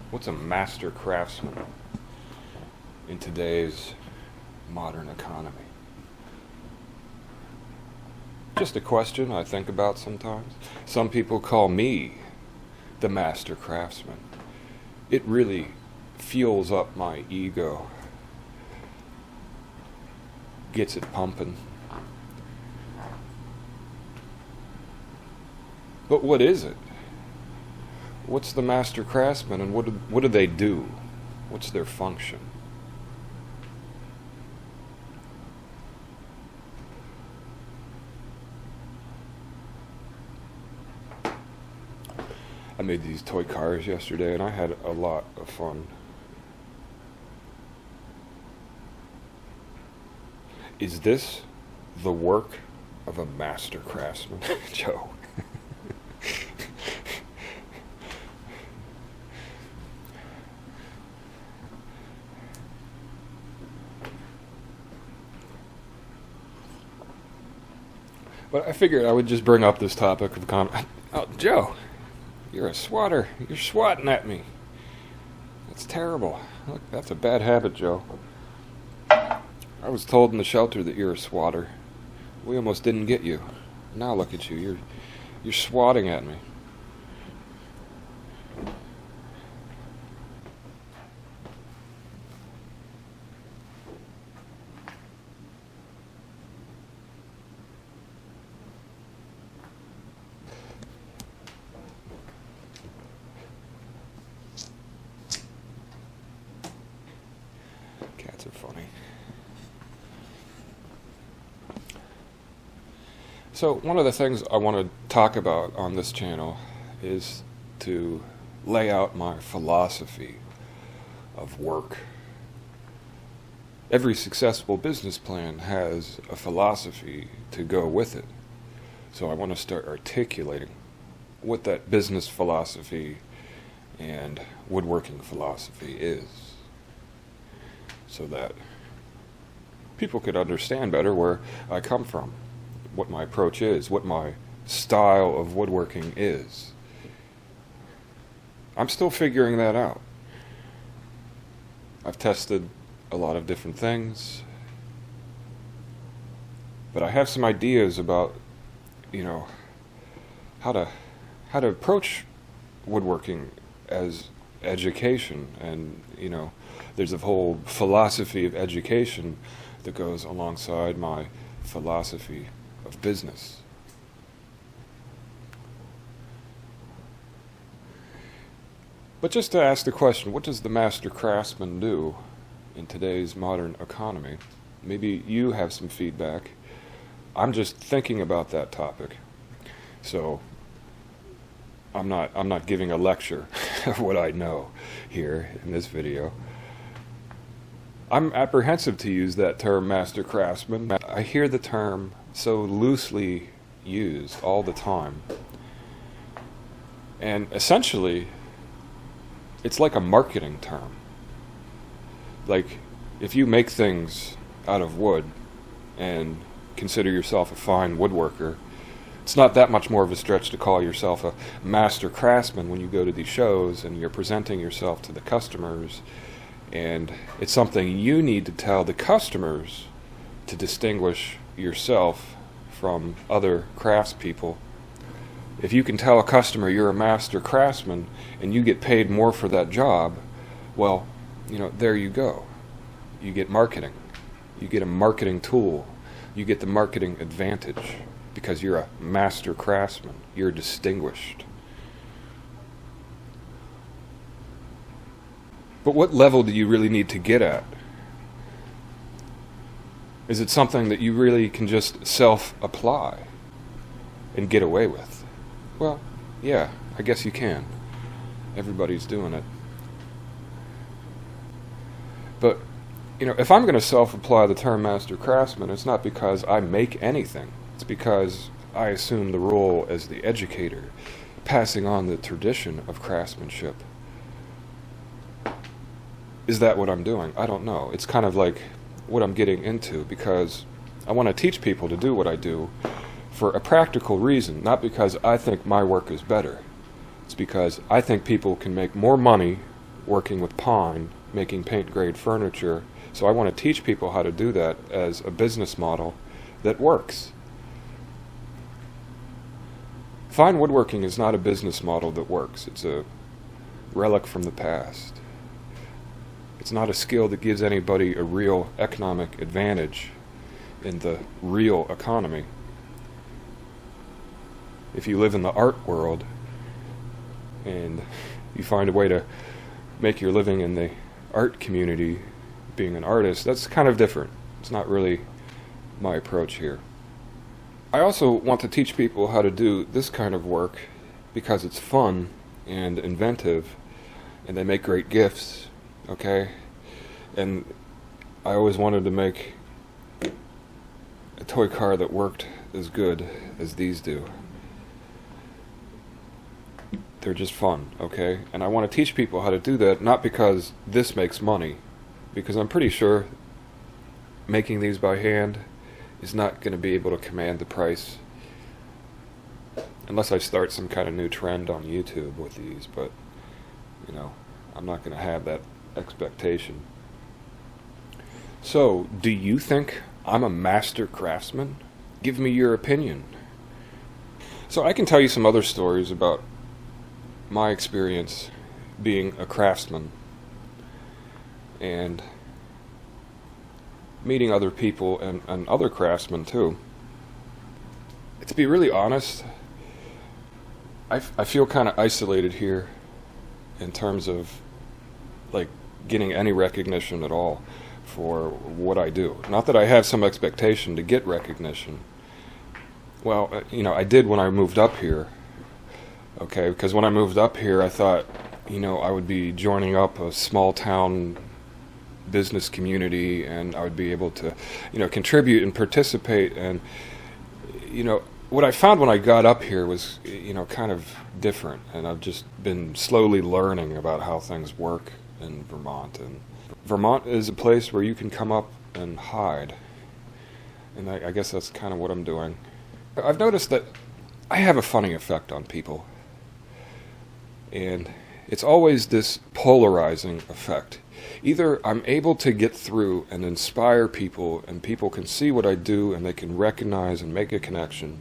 What's a master craftsman in today's modern economy? Just a question I think about sometimes. Some people call me the master craftsman. It really fuels up my ego, gets it pumping. But what is it? What's the master craftsman, and what do they do? What's their function? I made these toy cars yesterday and I had a lot of fun. Is this the work of a master craftsman, Joe? But I figured I would just bring up this topic of Oh, Joe, you're a swatter. You're swatting at me. That's terrible. Look, that's a bad habit, Joe. I was told in the shelter that you're a swatter. We almost didn't get you. Now look at you. You're swatting at me. Cats are funny. So one of the things I want to talk about on this channel is to lay out my philosophy of work. Every successful business plan has a philosophy to go with it. So I want to start articulating what that business philosophy and woodworking philosophy is, so that people could understand better where I come from, what my approach is, what my style of woodworking is. I'm still figuring that out. I've tested a lot of different things, but I have some ideas about, how to approach woodworking as education, and there's a whole philosophy of education that goes alongside my philosophy of business. But just to ask the question, what does the master craftsman do in today's modern economy? Maybe you have some feedback. I'm just thinking about that topic. So I'm not giving a lecture of what I know here in this video. I'm apprehensive to use that term master craftsman. I hear the term so loosely used all the time. And essentially, it's like a marketing term. Like, if you make things out of wood and consider yourself a fine woodworker, it's not that much more of a stretch to call yourself a master craftsman when you go to these shows and you're presenting yourself to the customers, and it's something you need to tell the customers to distinguish yourself from other craftspeople. If you can tell a customer you're a master craftsman and you get paid more for that job, well, there you go. You get marketing. You get a marketing tool. You get the marketing advantage because you're a master craftsman. You're distinguished. But what level do you really need to get at? Is it something that you really can just self-apply and get away with? Well, yeah, I guess you can. Everybody's doing it. But, if I'm going to self-apply the term master craftsman, it's not because I make anything. It's because I assume the role as the educator, passing on the tradition of craftsmanship. Is that what I'm doing? I don't know. It's kind of like what I'm getting into, because I want to teach people to do what I do for a practical reason, not because I think my work is better. It's because I think people can make more money working with pine, making paint-grade furniture. So I want to teach people how to do that as a business model that works. Fine woodworking is not a business model that works. It's a relic from the past. It's not a skill that gives anybody a real economic advantage in the real economy. If you live in the art world and you find a way to make your living in the art community being an artist, that's kind of different. It's not really my approach here. I also want to teach people how to do this kind of work because it's fun and inventive and they make great gifts, okay? And I always wanted to make a toy car that worked as good as these do. They're just fun, okay? And I want to teach people how to do that, not because this makes money, because I'm pretty sure making these by hand is not going to be able to command the price unless I start some kind of new trend on YouTube with these, but you know, I'm not going to have that expectation. So, do you think I'm a master craftsman? Give me your opinion. So I can tell you some other stories about my experience being a craftsman and meeting other people and other craftsmen too. To be really honest, I feel kind of isolated here in terms of like getting any recognition at all for what I do. Not that I have some expectation to get recognition. Well, you know, I did when I moved up here. Okay, because when I moved up here, I thought, you know, I would be joining up a small town business community and I would be able to, you know, contribute and participate. And, you know, what I found when I got up here was, you know, kind of different. And I've just been slowly learning about how things work in Vermont. And Vermont is a place where you can come up and hide. And I guess that's kind of what I'm doing. I've noticed that I have a funny effect on people. And it's always this polarizing effect. Either I'm able to get through and inspire people, and people can see what I do and they can recognize and make a connection.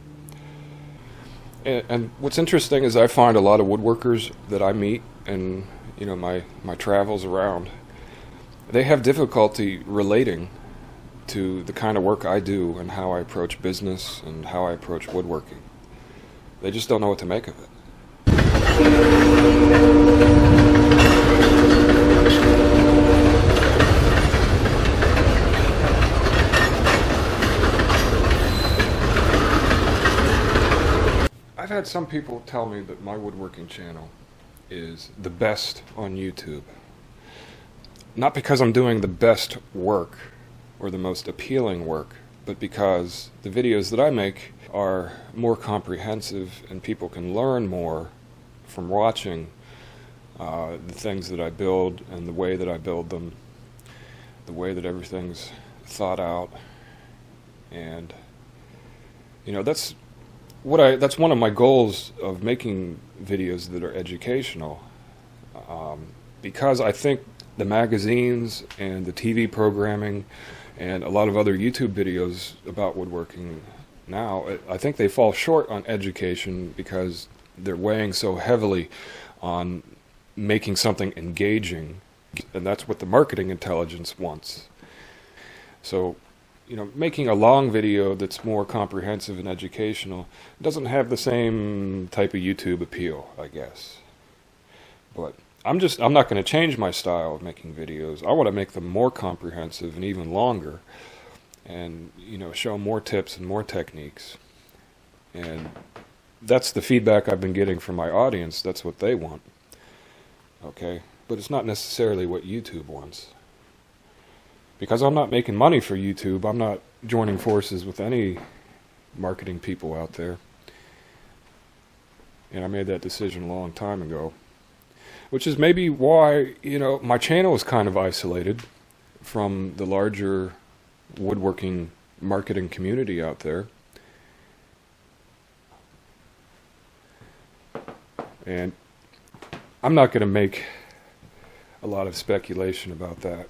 And what's interesting is I find a lot of woodworkers that I meet and, you know, my travels around, they have difficulty relating to the kind of work I do and how I approach business and how I approach woodworking. They just don't know what to make of it. I've had some people tell me that my woodworking channel is the best on YouTube. Not because I'm doing the best work or the most appealing work, but because the videos that I make are more comprehensive and people can learn more from watching the things that I build and the way that I build them, the way that everything's thought out. And you know, that's one of my goals of making videos that are educational, because I think the magazines and the TV programming and a lot of other YouTube videos about woodworking now, I think they fall short on education because they're weighing so heavily on making something engaging, and that's what the marketing intelligence wants. So, you know, making a long video that's more comprehensive and educational doesn't have the same type of YouTube appeal, I guess. But I'm not going to change my style of making videos. I want to make them more comprehensive and even longer, and, you know, show more tips and more techniques. And that's the feedback I've been getting from my audience. That's what they want. Okay? But it's not necessarily what YouTube wants. Because I'm not making money for YouTube, I'm not joining forces with any marketing people out there. And I made that decision a long time ago. Which is maybe why, you know, my channel is kind of isolated from the larger woodworking marketing community out there. And I'm not going to make a lot of speculation about that.